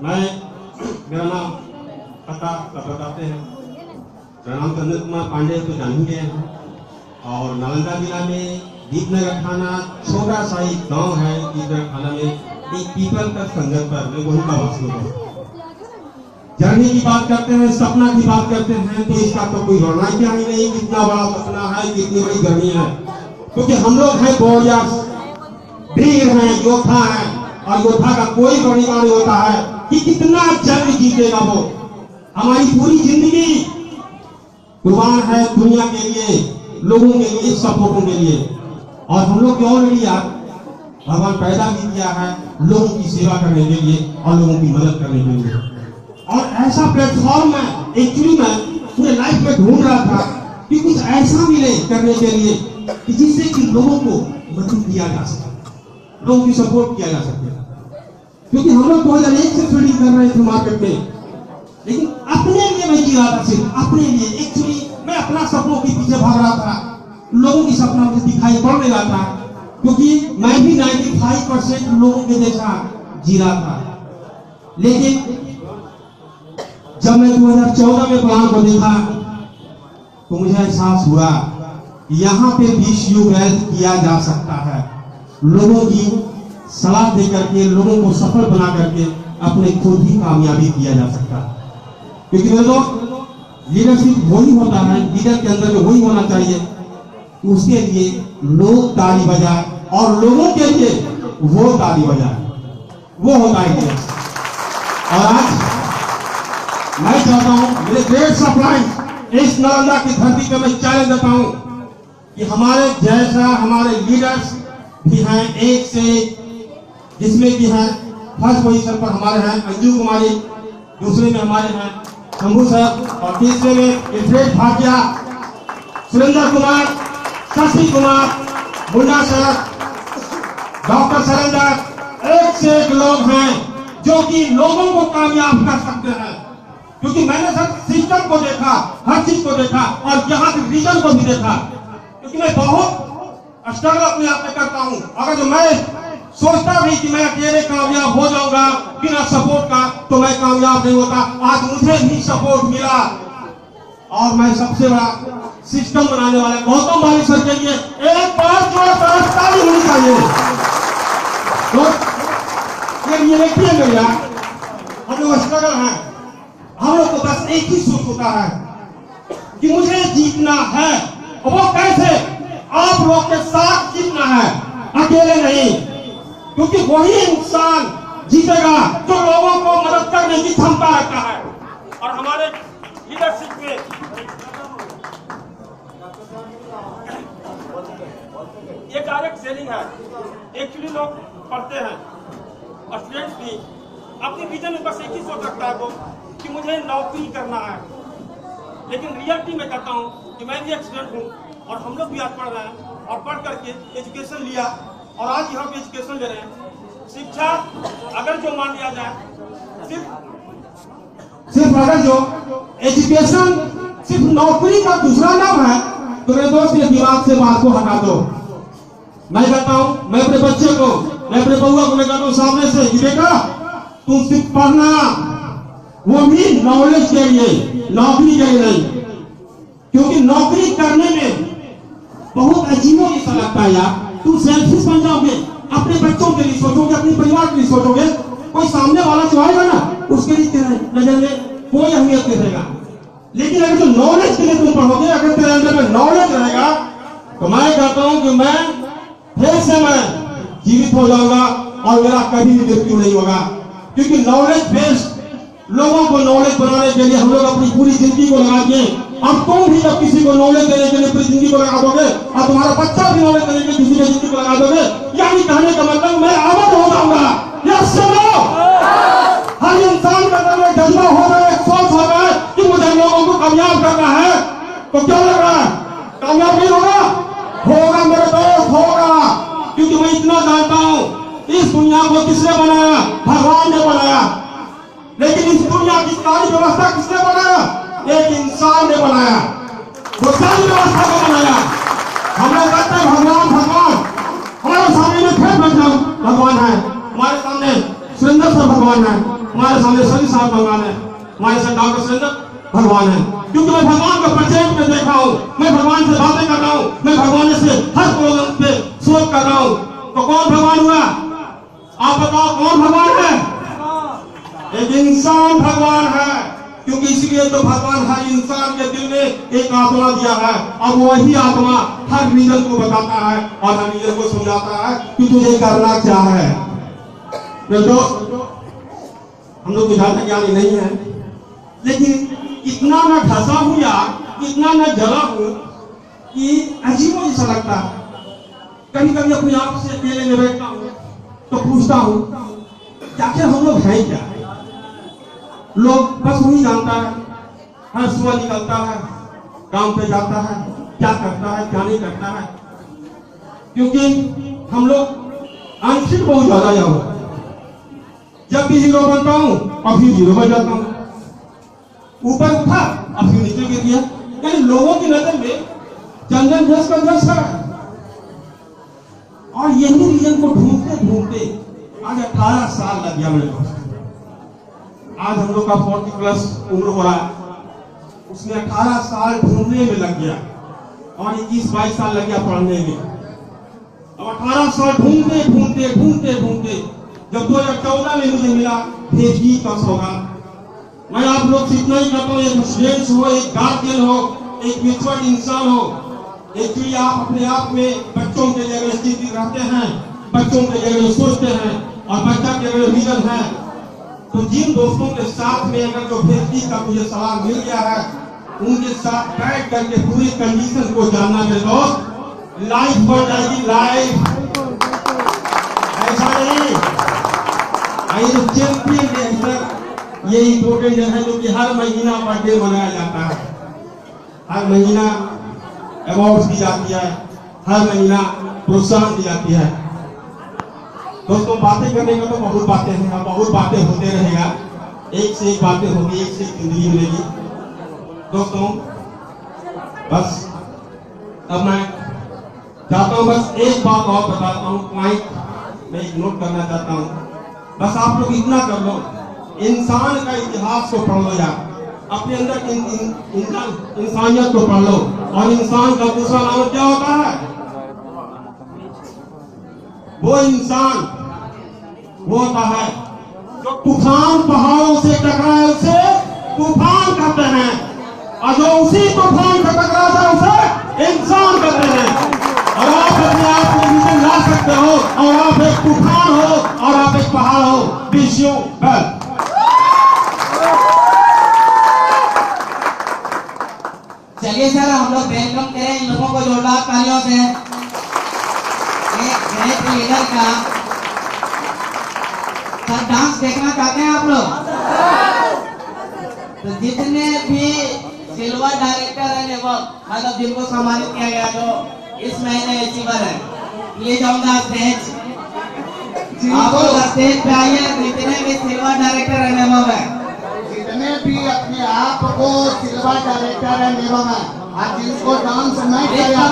मैं मेरा नाम पता बताते हैं। मेरा नाम चंद्र कुमार पांडे तो जान ही गए हैं। और नालंदा जिला में दीपनगर थाना छोटा सा एक गांव है। दीपनगर थाना में एक पीपल का संगत पर मैं वहीं का वासी हूँ। जर्नी की बात करते हैं, सपना की बात करते हैं, तो इसका तो कोई वर्णन क्या ही नहीं। कितना बड़ा सपना है, कितनी बड़ी जर्नी है। क्योंकि हम लोग हैं वॉरियर्स, वीर हैं, योद्धा हैं। और योद्धा का कोई वर्णन नहीं होता है कि कितना जंग जीतेगा वो। हमारी पूरी जिंदगी कुर्बान है दुनिया के लिए, लोगों के लिए, सपोर्टों के लिए। और हम लोग क्यों नहीं यार, भगवान पैदा भी किया है लोगों की सेवा करने के लिए और लोगों की मदद करने के लिए। और ऐसा प्लेटफॉर्म में एक्चुअली मैं पूरे लाइफ में ढूंढ रहा था कि कुछ ऐसा मिले करने के लिए कि जिससे कि लोगों को मदद किया जा सके, लोगों की सपोर्ट किया जा सके। क्योंकि हम लोग 2001 से फील्डिंग कर रहे थे मार्केट में, लेकिन अपने लिए मैं जी रहा था, सिर्फ अपने लिए। एक्चुअली मैं अपना सपनों के पीछे भाग रहा था, लोगों की सपना मुझे दिखाई पड़ नहीं रहा था। क्योंकि मैं भी 95% लोगों के जैसा जी रहा था। लेकिन जब मैं 2014 में प्लान को देखा तो मुझे एहसास हुआ कि यहाँ पे भी वेल्थ किया जा सकता है। लोगों की सलाह दे करके, लोगों को सफल बना करके अपने खुद ही कामयाबी किया जा सकता है। क्योंकि मेरे दोस्त, लीडरशिप वही होता है, लीडर के अंदर में वही होना चाहिए, उसके लिए लोग ताली बजाए और लोगों के लिए वो ताली बजाए, वो होता है। और आज मैं चाहता हूं, मेरे ग्रेट सप्लाइज इस नालंदा की धरती पर मैं चैलेंज देता हूं कि हमारे जैसा हमारे लीडर्स भी हैं, एक से जिसमें भी हैं। फर्स्ट पोजीशन पर हमारे हैं अंजू कुमारी, दूसरे में हमारे हैं शंभू सर, और तीसरे में इफ्रेट भाटिया, सुरेंद्र कुमार, शशि कुमार, मुंडा सर, डॉक्टर सरेंद्र। एक से एक लोग हैं जो कि लोगों को कामयाब कर सकते हैं। क्योंकि मैंने सर सिस्टम को देखा, हर चीज को देखा, और यहाँ के रीजन को भी देखा। क्योंकि मैं बहुत स्ट्रगल अपने आप में करता हूँ। अगर जो मैं सोचता भी कि मैं अकेले कामयाब हो जाऊंगा बिना सपोर्ट का, तो मैं कामयाब नहीं होता। आज मुझे भी सपोर्ट मिला और मैं सबसे बड़ा सिस्टम बनाने वाले गौतम भाई सर के लिए एक बार जोरदार ताली होनी चाहिए। तो ये रियलिटी है मेरा, हम लोग स्ट्रगल हैं। हम लोग को बस एक ही सोच होता है कि मुझे जीतना है। और वो कैसे? आप लोग के साथ जीतना है, अकेले नहीं। क्योंकि वही इंसान जीतेगा जो लोगों को मदद करने की क्षमता रखता है। और हमारे लीडरशिप में ये डायरेक्ट सेलिंग है। एक्चुअली लोग पढ़ते हैं और स्टूडेंट्स भी अपनी विजन में बस एक ही सोच रखता है वो कि मुझे नौकरी करना है। लेकिन रियलिटी में कहता हूँ कि मैं भी एक स्टूडेंट हूँ और हम लोग भी आज पढ़ रहे हैं और पढ़ करके एजुकेशन लिया और आज यहाँ पे एजुकेशन ले रहे हैं। शिक्षा अगर जो मान लिया जाए, सिर्फ अगर जो एजुकेशन सिर्फ नौकरी का दूसरा नाम है, तो मेरे दोस्त ये दिमाग से बात को हटा दो। मैं कहता हूँ, मैं अपने बच्चे को, मैं अपने बउआ को कहता हूँ सामने से कि बेटा तुम सिर्फ पढ़ना, वो भी नॉलेज के लिए, नौकरी के लिए नहीं। क्योंकि नौकरी करने में बहुत अजीबों जैसा लगता है यार। तुम सेल्फिश बन जाओगे, अपने बच्चों के लिए सोचोगे, अपने परिवार के लिए सोचोगे। कोई सामने वाला जो आएगा ना, उसके लिए तेरे नजर में कोई अहमियत नहीं रहेगा। लेकिन अगर जो नॉलेज के लिए तुम पढ़ोगे, अगर तेरे अंदर में नॉलेज रहेगा, तो मैं कहता हूं कि मैं फिर से मैं जीवित हो जाऊंगा और मेरा कभी भी मृत्यु नहीं होगा। क्योंकि नॉलेज बेस्ड लोगों को नॉलेज बनाने के लिए हम लोग अपनी पूरी जिंदगी को लगा दिए। अब तुम भी जब किसी को नॉलेज देने के लिए पूरी जिंदगी को लगा दोगे और तुम्हारा बच्चा भी नॉलेज देने के लिए किसी की जिंदगी को लगा दोगे, यानी कहने का मतलब मैं अमर हो जाऊंगा। यस नो, हर इंसान के अंदर में जज्बा होगा, एक सोच होगा कि मुझे लोगों को कामयाब करना है। तो क्या लग रहा है, कामयाब नहीं होगा? होगा मेरे दोस्त, होगा। क्योंकि मैं इतना जानता हूँ, इस दुनिया को किसने बनाया? भगवान ने बनाया। लेकिन इस दुनिया की सारी व्यवस्था किसने बनाया? एक इंसान ने बनाया। वो सारी व्यवस्था को बनाया। हम लोग कहते हैं भगवान भगवान, हमारे सामने में फिर बैठा भगवान है, हमारे सामने सुरेंद्र सर भगवान भगवान है, हमारे सामने सभी साहब भगवान है, हमारे साथ डॉक्टर सुरेंद्र भगवान है। क्योंकि मैं भगवान को प्रत्येक में देखा हूँ, मैं भगवान से बातें कर रहा हूँ, मैं भगवान से हर प्रोग्राम पे सोच कर रहा हूँ। तो कौन भगवान हुआ? आप बताओ कौन भगवान है? एक इंसान भगवान है। क्योंकि इसलिए तो भगवान हर इंसान के दिल में एक आत्मा दिया है, और वही आत्मा हर रिलीजन को बताता है और हर रिलीजन को समझाता है कि तुझे करना क्या है। तो हम लोग को ज्यादा ज्ञानी नहीं है, लेकिन इतना मैं घसा हूं या इतना मैं जला हूं कि अजीब जैसा लगता है। कभी कभी अपने आप से अकेले में बैठता हूं तो पूछता हूं कि आखिर हम लोग हैं क्या? लोग बस वही जानता है, हर सुबह निकलता है, काम पे जाता है, क्या करता है क्या नहीं करता है। क्योंकि हम लोग आंशिक बहुत ज्यादा जाओ, जब भी हीरो बनता हूं और फिर जीरो बन जाता हूं, ऊपर उठा और फिर नीचे गिर गया। यानी लोगों की नजर में चंदन जस का जस है। और यही रीजन को ढूंढते ढूंढते आज 18 साल लग गया मेरे दोस्त। आज हम लोग का 40+ उम्र हो रहा है, उसमें 18 साल ढूंढने में लग गया और 21-22 साल लग गया पढ़ने में। अब 18 साल ढूंढते ढूंढते ढूंढते ढूंढते जब 2014 में मुझे मिला PhD का सौगात। मैं आप लोग से इतना ही कहता हूँ, एक स्टूडेंट हो, एक गार्जियन हो, एक मेच्योर इंसान हो, एक्चुअली आप अपने आप में बच्चों के जगह स्थिति रहते हैं, बच्चों के जगह सोचते हैं और बच्चा के जगह रीजन है। तो जिन दोस्तों के साथ में अगर जो PhD का मुझे सवाल मिल गया है, उनके साथ बैठ करके पूरी कंडीशन को जानना मेरे दोस्त, लाइफ बढ़ जाएगी। लाइफ ऐसा नहीं, ये इम्पोर्टेंट है जो कि हर महीना बर्थडे मनाया जाता है, हर महीना अवार्ड दी जाती है, हर महीना प्रोत्साहन दी जाती है। दोस्तों बातें करने का तो बहुत बातें हैं, बहुत बातें होते रहेगा, एक से एक बातें होगी, एक से एक जिंदगी मिलेगी। दोस्तों बस अब मैं चाहता हूँ, बस एक बात और बताता हूँ, पॉइंट मैं एक नोट करना चाहता हूँ। बस आप लोग इतना कर लो, इंसान का इतिहास को पढ़ लो यार, अपने अंदर इंसानियत को पढ़ लो। और इंसान का दूसरा नाम क्या होता है? वो इंसान वो होता है जो तूफान पहाड़ों से टकराए उसे तूफान कहते हैं, और जो उसी तूफान से टकराता है उसे इंसान कहते हैं। और आप अपने आप में विजन ला सकते हो, और आप एक तूफान हो और आप एक पहाड़ हो। विश्व चलिए सर, हम लोग वेलकम करें इन लोगों को जोरदार तालियों से। एक ग्रेट लीडर का सर डांस देखना चाहते हैं आप लोग? तो जितने भी सिल्वर डायरेक्टर है वो मतलब जिनको सम्मानित किया गया जो इस महीने अचीवर है, प्लीज ऑन द स्टेज। आप लोग स्टेज पे आइए। जितने भी सिल्वर डायरेक्टर है वो है, जितने भी अपने आप को सिल्वर डायरेक्टर है निगम है, और जिसको डांस नहीं किया